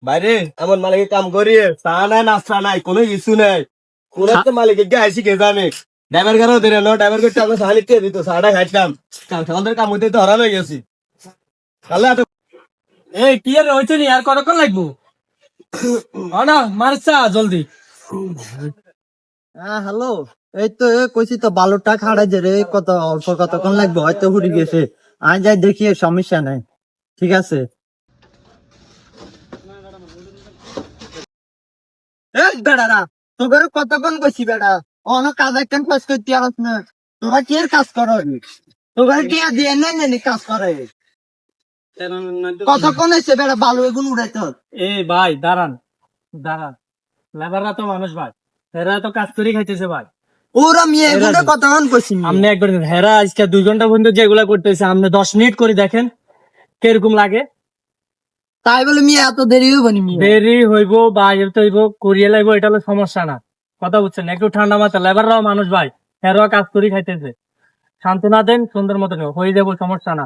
বাইরে এমন মালিকের কাম করিয়ে চা নাই নাস্তা নাই কোনো কিছু নাই কোন একটা মালিক গে আইসি কে জানে ড্রাইভার কারো দেরে না ড্রাইভার করতে আমরা চা লিখতে দিত চাটা খাইতাম আমাদের কাম হইতে তো হরান হয়ে গেছি তাহলে এত এই কি আর হইছে নি আর কতক্ষণ লাগবো না মারছা জলদি হ্যাঁ হ্যালো, এই তো কইছি তো বালুটা খাড়াই যে রে, কত অল্প কতক্ষণ লাগবে, হয়তো হুড়ি গেছে। আমি যাই দেখি, সমস্যা নাই, ঠিক আছে। এই বেড়ারা, তোকে কতক্ষণ কইছি বেড়া, অন কাজ একটা কাজ করতে পারস না। তোরা কি এর কাজ করো? তোকে কি আর দিয়ে নেই কাজ করে? কতক্ষণ হয়েছে বেড়া বালু এগুন উড়াইতে? এ ভাই দাঁড়ান দাঁড়ান, লেবাররা তো মানুষ ভাই, এরা তো কাজ করে খাইতেছে ভাই। ওরা মেয়ে এগুলো কতক্ষণ কইছি? আপনি একবার হেরা আজকে 2 ঘন্টা পর্যন্ত যেগুলা করতেছে আপনি 10 মিনিট করে দেখেন কিরকম লাগে। তাই বলে মেয়ে এত দেরি হইব নি? মেয়ে দেরি হইব বা এতে হইব করিয়ে লাগবো, এটা হলো সমস্যা না। কথা বুঝছেন? একটু ঠান্ডা মাথা, লেবাররাও মানুষ ভাই, হেরাও কাজ করে খাইতেছে। সান্ত্বনা দেন, সুন্দর মতো হয়ে যাবো, সমস্যা না।